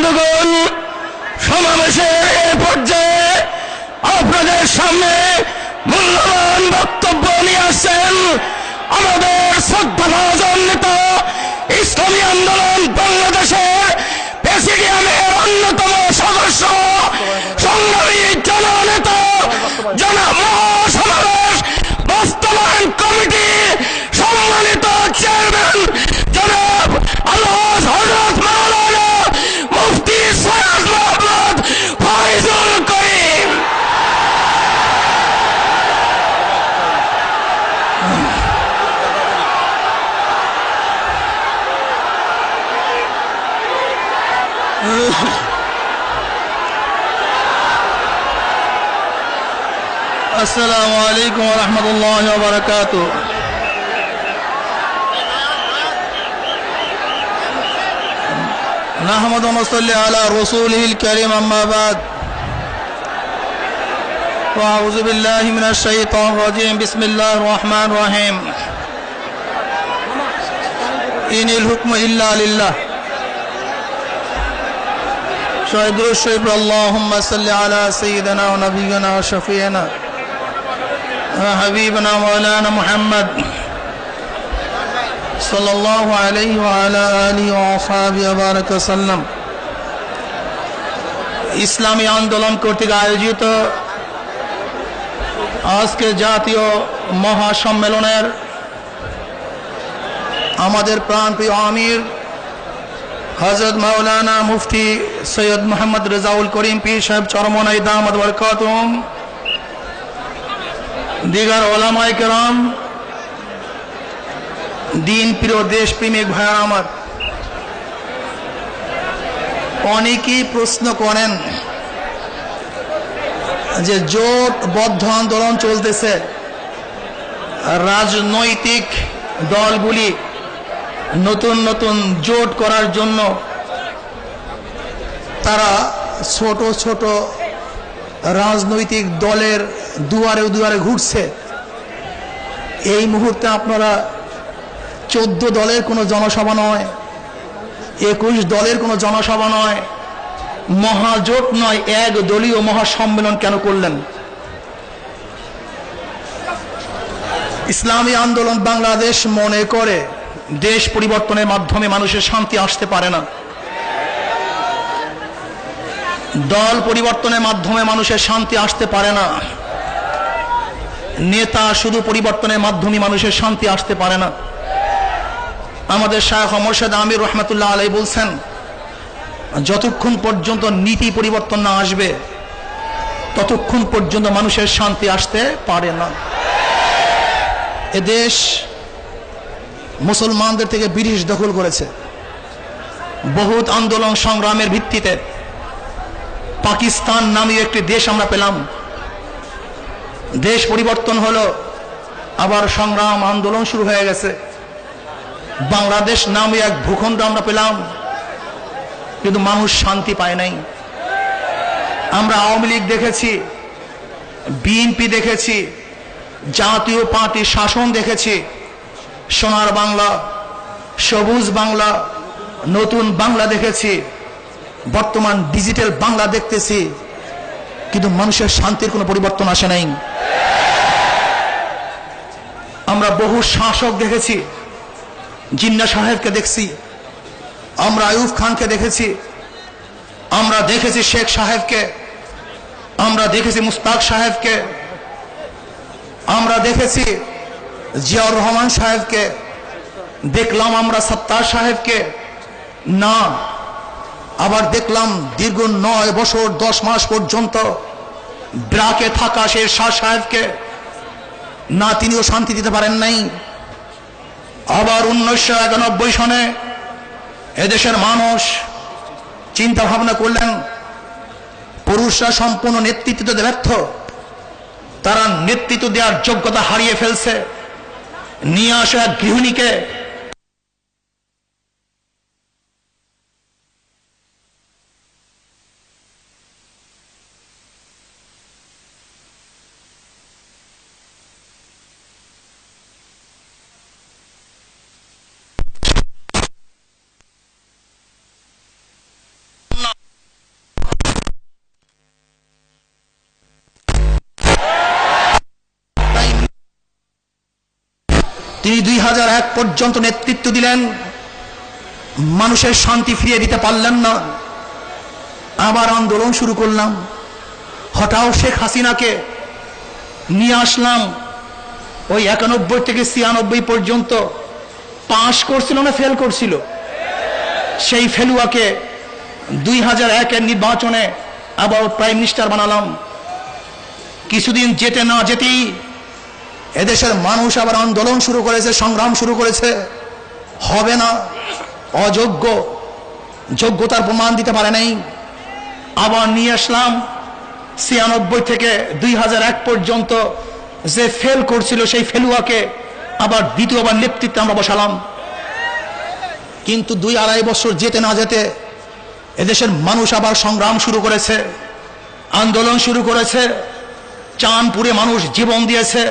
বন্ধুগণ, সমাবেশের এ পর্যায়ে আপনাদের সামনে মূল্যবান বক্তব্য নিয়ে আসছেন আমাদের শ্রদ্ধাভাজন নেতা, ইসলামী আন্দোলন বাংলাদেশের প্রেসিডিয়ামের অন্যতম সদস্য, সংগ্রামী জননেতা, মহাসমাবেশ বাস্তবায়ন কমিটি সম্মানিত চেয়ারম্যান জনাব আলহাজ হযরত মাওলানা মুফতি সৈয়দ মোহাম্মদ ফয়জুল করিম। السلام عليكم ورحمة الله وبركاته. نحمد ونصلي على رسوله الكريم أما بعد وأعوذ بالله من الشيطان الرجيم بسم الله الرحمن الرحيم إن الحكم إلا لله شهد الشيب اللهم صل على سيدنا ونبينا وشفيعنا وحبيبنا مولانا محمد صلى الله عليه وعلى آله وصحبه وبارك وسلم. ইসলামী আন্দোলন কর্তৃক আয়োজিত আজকে জাতীয় মহাসম্মেলনের আমাদের প্রাণপ্রিয় আমির হযরত মাওলানা মুফতি সৈয়দ মোহাম্মদ রেজাউল করিম পীর সাহেব চরমনাই দামাত বরকাতুহুম, দিগার ওলামায়ে কেরাম, দিন প্রিয় দেশ প্রেমিক ভাইরা আমার, অনেকেই প্রশ্ন করেন যে জোটবদ্ধ আন্দোলন চলতেছে, রাজনৈতিক দলগুলি নতুন নতুন জোট করার জন্য তারা ছোট ছোট রাজনৈতিক দলের দুয়ারে দুয়ারে ঘুরছে। এই মুহূর্তে আপনারা 14 দলের কোনো জনসভা নয়, 21 দলের কোনো জনসভা নয়, মহাজোট নয়, এক দলীয় মহাসম্মেলন কেন করলেন? ইসলামী আন্দোলন বাংলাদেশ মনে করে দেশ পরিবর্তনের মাধ্যমে মানুষের শান্তি আসতে পারে না, দল পরিবর্তনের মাধ্যমে মানুষের শান্তি আসতে পারে না, নেতা শুধু পরিবর্তনের মাধ্যমে মানুষের শান্তি আসতে পারে না। আমাদের শায়খ মোর্শেদ আমির রহমাতুল্লাহ আলাইহি বলছেন, যতক্ষণ পর্যন্ত নীতি পরিবর্তন না আসবে ততক্ষণ পর্যন্ত মানুষের শান্তি আসতে পারে না। এদেশ মুসলমানদের থেকে ব্রিটিশ দখল করেছে। বহুত আন্দোলন সংগ্রামের ভিত্তিতে পাকিস্তান নামীয় একটি দেশ আমরা পেলাম, দেশ পরিবর্তন হলো, আবার সংগ্রাম আন্দোলন শুরু হয়ে গেছে। বাংলাদেশ নামে এক ভূখণ্ড আমরা পেলাম, কিন্তু মানুষ শান্তি পায় নাই। আমরা আওয়ামী লীগ দেখেছি, বিএনপি দেখেছি, জাতীয় পার্টি শাসন দেখেছি, সোনার বাংলা, সবুজ বাংলা, নতুন বাংলা দেখেছি, বর্তমান ডিজিটাল বাংলা দেখতেছি, কিন্তু মানুষের শান্তির কোনো পরিবর্তন আসে নাই। আমরা বহু শাসক দেখেছি, জিন্না সাহেবকে দেখছি, আমরা আইয়ুব খানকে দেখেছি, আমরা দেখেছি শেখ সাহেবকে, আমরা দেখেছি মুস্তাক সাহেবকে, আমরা দেখেছি জিয়াউর রহমান সাহেবকে, দেখলাম আমরা সত্তার সাহেবকে, না আবার দেখলাম দীর্ঘ 9 বছর 10 মাস পর্যন্ত ব্রাকে থাকা শেরশাহ সাহেবকে, না তিনিও শান্তি দিতে পারেন নাই। আবার 1991 সনে এদেশের মানুষ চিন্তা ভাবনা করলেন, পুরুষরা সম্পূর্ণ নেতৃত্ব দিতে ব্যর্থ, তারা নেতৃত্ব দেওয়ার যোগ্যতা হারিয়ে ফেলছে, নিয়ে আসা গৃহিণীকে তিনি 2001 পর্যন্ত নেতৃত্ব দিলেন, মানুষের শান্তি ফিরিয়ে দিতে পারলেন না। আবার আন্দোলন শুরু করলাম, হঠাৎ শেখ হাসিনাকে নিয়ে আসলাম। ওই 91 থেকে 96 পর্যন্ত পাশ করছিল না ফেল করছিল, সেই ফেলুয়াকে 2001-এর নির্বাচনে আবার প্রাইম মিনিস্টার বানালাম। কিছুদিন যেতে না যেতেই এদেশের মানুষ আবার আন্দোলন শুরু করেছে, সংগ্রাম শুরু করেছে। হবে না, অযোগ্য, যোগ্যতার প্রমাণ দিতে পারে নাই। আবার নিয়ে আসলাম 96 থেকে 2001 পর্যন্ত যে ফেল করছিল সেই ফেলুয়াকে আবার দ্বিতীয়বার নেতৃত্বে আমরা বসালাম। কিন্তু 2-2.5 বছর যেতে না যেতে এদেশের মানুষ আবার সংগ্রাম শুরু করেছে, আন্দোলন শুরু করেছে। চাঁদপুরে মানুষ জীবন দিয়েছে,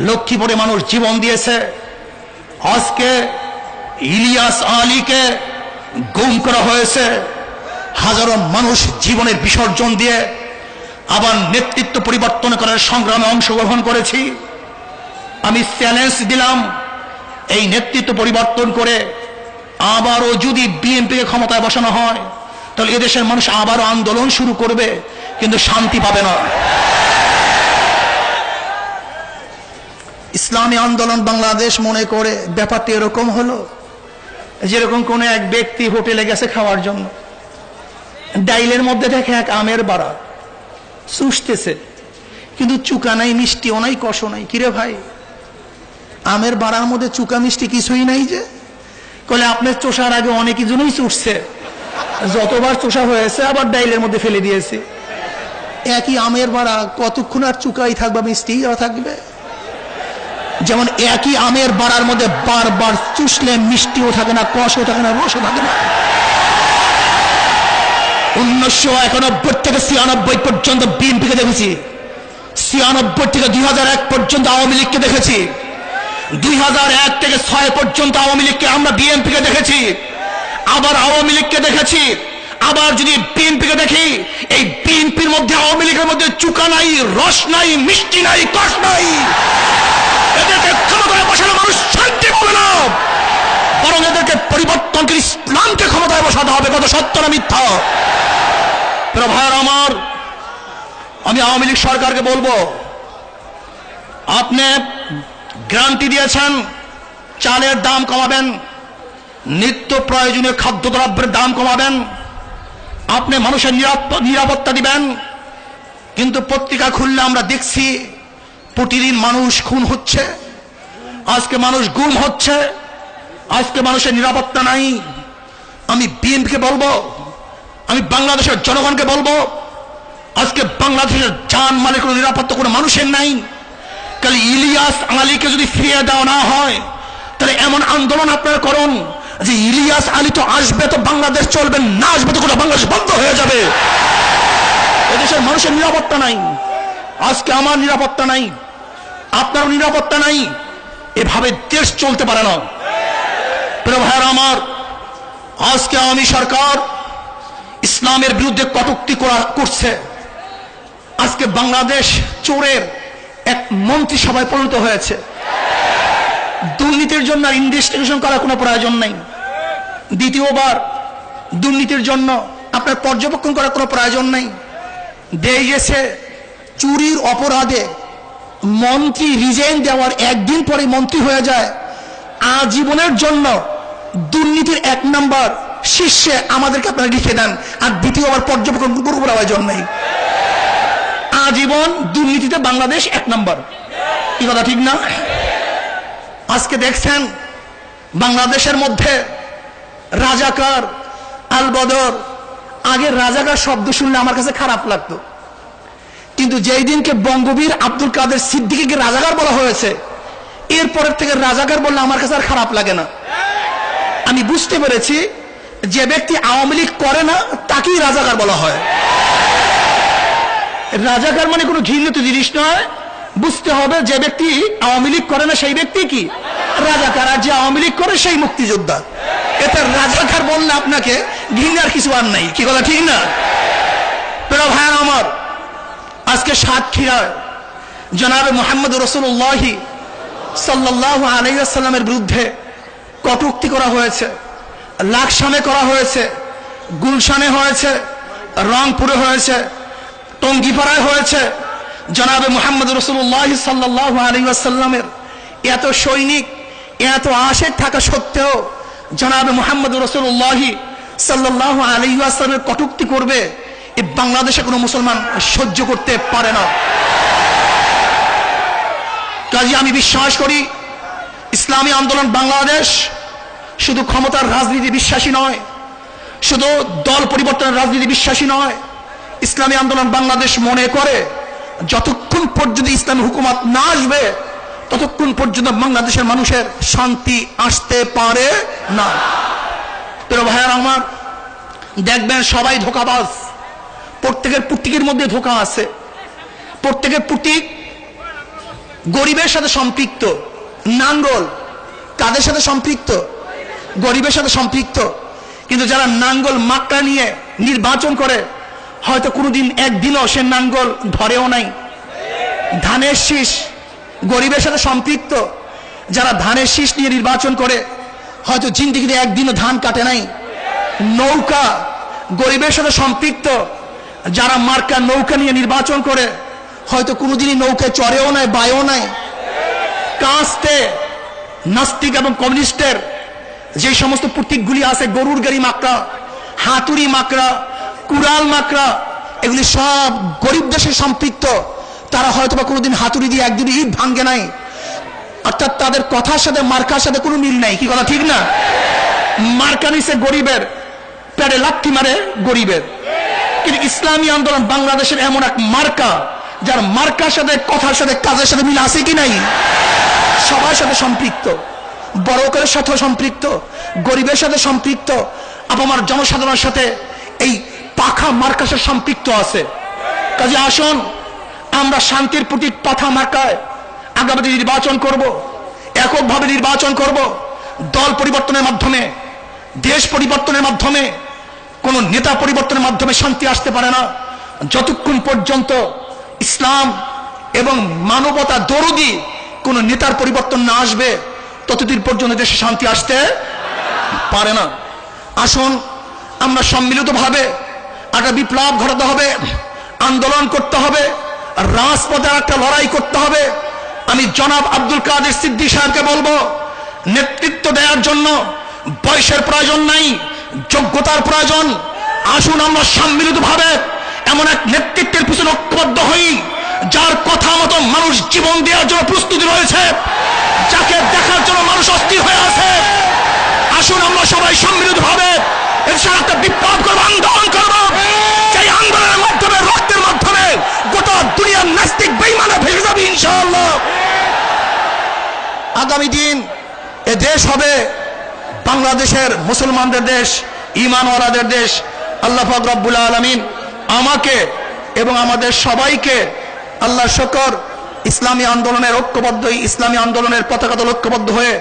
লক্ষ্মীপুরে মানুষ জীবন দিয়েছে। আজকে ইলিয়াস আলীকে গুম করা হয়েছে। হাজারো মানুষ জীবনের বিসর্জন দিয়ে আবার নেতৃত্ব পরিবর্তন করার সংগ্রামে অংশগ্রহণ করেছি। আমি চ্যালেঞ্জ দিলাম, এই নেতৃত্ব পরিবর্তন করে আবারও যদি বিএনপিকে ক্ষমতায় বসানো হয় তাহলে এদেশের মানুষ আবারও আন্দোলন শুরু করবে, কিন্তু শান্তি পাবে না। ইসলামী আন্দোলন বাংলাদেশ মনে করে ব্যাপারটি এরকম হলো, যেরকম কোন এক ব্যক্তি হোটেলে গেছে খাওয়ার জন্য, ডাইলের মধ্যে দেখে এক আমের বাড়া চুষতেছে, কিন্তু চুকা নাই, মিষ্টিও নাই, কষও নাই। কিরে ভাই, আমের বাড়ার মধ্যে চুকা মিষ্টি কিছুই নাই যে? কলে আপনার চোষার আগে অনেক জনই চুষছে, যতবার চোষা হয়েছে আবার ডাইলের মধ্যে ফেলে দিয়েছে। একই আমের বাড়া কতক্ষণ আর চুকাই থাকবে, মিষ্টি থাকবে? যেমন একই আমের বাড়ার মধ্যে বারবার চুষলে মিষ্টিও থাকে না, কষও থাকে না, রসও থাকে না। 1991 থেকে 96 পর্যন্ত বিএনপিকে দেখেছি, 96 থেকে 2001 পর্যন্ত আওয়ামী লীগকে দেখেছি, 2001 থেকে 6 পর্যন্ত আওয়ামী লীগকে আমরা বিএনপিকে দেখেছি, আবার আওয়ামী লীগকে দেখেছি। আবার যদি বিএনপিকে দেখি, এই বিএনপির মধ্যে আওয়ামী লীগের মধ্যে চুকা নাই, রস নাই, মিষ্টি নাই, কষ নাই। এদেরকে ক্ষমতায় বসানো মানুষ শান্তি পাবে না, বরং এদেরকে পরিবর্তন করে ইসলামকে ক্ষমতায় বসাতে হবে। কত সত্য না মিথ্যা? প্রিয় ভাইয়েরা আমার, আমি আওয়ামী লীগ সরকারকে বলবো, আপনি গ্যারান্টি দিয়েছেন চালের দাম কমাবেন, নিত্য প্রয়োজনীয় খাদ্যদ্রব্যের দাম কমাবেন, আপনি মানুষের নিরাপত্তা দিবেন। কিন্তু পত্রিকা খুললে আমরা দেখছি প্রতিদিন মানুষ খুন হচ্ছে, আজকে মানুষ গুম হচ্ছে, আজকে মানুষের নিরাপত্তা নাই। আমি বিএনপিকে বলবো, আমি বাংলাদেশের জনগণকে বলবো, আজকে বাংলাদেশের জান মালের কোনো নিরাপত্তা কোনো মানুষের নাই। কাল ইলিয়াস আলীকে যদি ফিরিয়ে দেওয়া না হয় তাহলে এমন আন্দোলন আপনারা করুন যে ইলিয়াস আলী তো আসবে তো বাংলাদেশ চলবে, না আসবে তো কোনো বাংলাদেশ বন্ধ হয়ে যাবে। এদেশের মানুষের নিরাপত্তা নাই, আজকে আমার নিরাপত্তা নাই, আপনারও নিরাপত্তা নাই। এভাবে দেশ চলতে পারে না। প্রিয় ভাইয়েরা আমার, আজকে আওয়ামী সরকার ইসলামের বিরুদ্ধে কটূক্তি করছে। আজকে বাংলাদেশ চোরের এক মন্ত্রিসভায় পরিণত হয়েছে। দুর্নীতির জন্য ইনভেস্টিগেশন করার কোনো প্রয়োজন নেই। দ্বিতীয়বার দুর্নীতির জন্য আপনার পর্যবেক্ষণ করার কোনো প্রয়োজন নেই। দেশে চুরির অপরাধে মন্ত্রী রিজাইন দেওয়ার একদিন পরে মন্ত্রী হয়ে যায়। আজীবনের জন্য দুর্নীতির 1 নম্বর শীর্ষে আমাদেরকে আপনারা লিখে দেন, আর দ্বিতীয়বার পর্যবেক্ষণ কোনো প্রয়োজন নেই। আজীবন দুর্নীতিতে বাংলাদেশ 1 নম্বর। কি কথা ঠিক না? আজকে দেখছেন বাংলাদেশের মধ্যে রাজাকার, আলবদর। আগে রাজাকার শব্দ শুনলে আমার কাছে খারাপ লাগতো, কিন্তু যেই দিনকে বঙ্গবীর আব্দুল কাদের সিদ্দিকীকে রাজাকার বলা হয়েছে, এরপরের থেকে রাজাকার বললে আমার কাছে আর খারাপ লাগে না। আমি বুঝতে পেরেছি যে ব্যক্তি আওয়ামী লীগ করে না তাকেই রাজাকার বলা হয়। রাজাকার মানে কোনো ঘৃণিত জিনিস নয়। বুঝতে হবে যে ব্যক্তি আওয়ামী লীগ করে না সেই ব্যক্তি কি রাজাকার, আর যে আওয়ামী লীগ করে সেই মুক্তিযোদ্ধা। এটা রাজাকার বললে আপনাকে ঘৃণার কিছু আর নাই। কি কথা ঠিক না? প্রিয় ভাইয়েরা আমার, আজকে সাতক্ষীরায় জনাব মুহাম্মদ রাসূলুল্লাহ সাল্লাল্লাহু আলাইহি ওয়াসাল্লামের বিরুদ্ধে কটূক্তি করা হয়েছে, লাকসামে করা হয়েছে, গুলশানে হয়েছে, রংপুরে হয়েছে, টঙ্গিপাড়ায় হয়েছে। জনাবে মুহাম্মদ রাসূলুল্লাহ সাল্লাল্লাহু আলাইহি ওয়াসাল্লামের এত সৈনিক, এত আশেক থাকা সত্ত্বেও জনাবে মুহাম্মদ রাসূলুল্লাহ সাল্লাল্লাহু আলাইহি ওয়াসাল্লামের কটূক্তি করবে, এই বাংলাদেশে কোনো মুসলমান সহ্য করতে পারে না। কাজে আমি বিশ্বাস করি ইসলামী আন্দোলন বাংলাদেশ শুধু ক্ষমতার রাজনীতি বিশ্বাসী নয়, শুধু দল পরিবর্তনের রাজনীতি বিশ্বাসী নয়। ইসলামী আন্দোলন বাংলাদেশ মনে করে যতক্ষণ পর্যন্ত ইসলামী হুকুমত না আসবে ততক্ষণ পর্যন্ত বাংলাদেশের মানুষের শান্তি আসতে পারে না। প্রিয় ভাইয়েরা আমার, দেখবেন সবাই ধোঁকাবাজ, প্রত্যেকের প্রতীকের মধ্যে ধোঁকা আছে। প্রত্যেকের প্রতীক গরিবের সাথে সম্পৃক্ত। নাঙ্গল কাদের সাথে সম্পৃক্ত? গরিবের সাথে সম্পৃক্ত। কিন্তু যারা নাঙ্গল মাক্কা নিয়ে নির্বাচন করে, হয়তো কোনোদিন একদিনও সে নাঙ্গল ধরেও নাই। ধানের শীষ গরিবের সাথে সম্পৃক্ত। যারা ধানের শীষ নিয়ে নির্বাচন করে, হয়তো জিন্দিগিতে একদিনও ধান কাটে নাই। নৌকা গরিবের সাথে সম্পৃক্ত। যারা মার্কা নৌকা নিয়ে নির্বাচন করে, হয়তো কোনোদিনই নৌকায় চড়েও নাই, বায়ও নাই। কাস্তে নাস্তিক এবং কমিউনিস্টের যে সমস্ত প্রতীকগুলি আছে, গরুর গাড়ি মাকড়া, হাতুড়ি মাকড়া, কুড়াল মাকড়া, এগুলি সব গরিব দেশের সম্পৃক্ত। তারা হয়তো বা কোনোদিন হাতুড়ি দিয়ে একদিন ইট ভাঙ্গে নাই। অর্থাৎ তাদের কথার সাথে মার্কার সাথে কোনো মিল নাই। কি কথা ঠিক না? মার্কা নিছে গরিবের, প্যাডে লাথি মারে গরিবের। কিন্তু ইসলামী আন্দোলন বাংলাদেশের এমন এক মার্কা, যার মার্কার সাথে কথার সাথে কাজের সাথে মিল আছে কি নাই? সবার সাথে সম্পৃক্ত, বড়কের সাথে সম্পৃক্ত, গরিবের সাথে সম্পৃক্ত, আপামার জনসাধারণের সাথে এই পাখা মার্কার সাথে সম্পৃক্ত আছে। কাজে আসুন আমরা শান্তির প্রতীক পাখা মার্কায় আগামী নির্বাচন করব, এককভাবে নির্বাচন করব। দল পরিবর্তনের মাধ্যমে, দেশ পরিবর্তনের মাধ্যমে, কোন নেতা পরিবর্তনের মাধ্যমে শান্তি আসতে পারে না। যতক্ষণ পর্যন্ত ইসলাম এবং মানবতা দরদি কোন নেতার পরিবর্তন না আসবে, ততদিন পর্যন্ত দেশে শান্তি আসতে পারে না। আসুন আমরা সম্মিলিতভাবে একটা বিপ্লব ঘটাতে হবে, আন্দোলন করতে হবে, রাজপথে একটা লড়াই করতে হবে। আমি জনাব আব্দুল কাদের সিদ্দিকী সাহেবকে বলবো, নেতৃত্ব দেওয়ার জন্য বয়সের প্রয়োজন নাই, যোগ্যতার প্রয়োজন। আসুন আমরা সম্মিলিতভাবে এমন এক নেতৃত্বের পিছনে ঐক্যবদ্ধ হই, যার কথা মতো মানুষ জীবন দেওয়ার জন্য প্রস্তুতি রয়েছে, যাকে দেখার জন্য মানুষ অস্থির হয়ে আছে। আসুন আমরা সবাই সম্মিলিতভাবে একটা বিপ্লব করবো, আন্দোলন করবো। সেই আন্দোলনের মাধ্যমে, রক্তের মাধ্যমে গোটা দুনিয়ার নাস্তিক বেঈমানে ভেসে যাবে ইনশাআল্লাহ। আগামী দিন এ দেশ হবে বাংলাদেশের মুসলমানদের দেশ, ঈমানওয়ালাদের দেশ। আল্লাহ পাক রব্বুল আলামিন আমাকে এবং আমাদের সবাইকে আল্লাহ শুকর ইসলামী আন্দোলনের ঐক্যবদ্ধ, ইসলামী আন্দোলনের পতাকাতে ঐক্যবদ্ধ হয়ে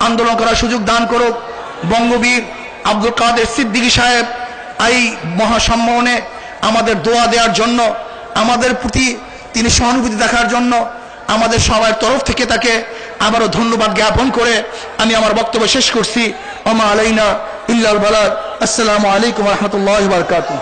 আন্দোলন করার সুযোগ দান করুক। বঙ্গবীর আব্দুল কাদের সিদ্দিকী সাহেব এই মহাসম্মানে আমাদের দোয়া দেওয়ার জন্য, আমাদের প্রতি তিনি সহানুভূতি দেখার জন্য আমাদের সবার তরফ থেকে তাকে আবারও ধন্যবাদ জ্ঞাপন করে আমি আমার বক্তব্য শেষ করছি। ওমা আলাইনা ইল্লাল বালাগ। আসসালামু আলাইকুম ওয়া রাহমাতুল্লাহি ওয়া বারাকাতুহু।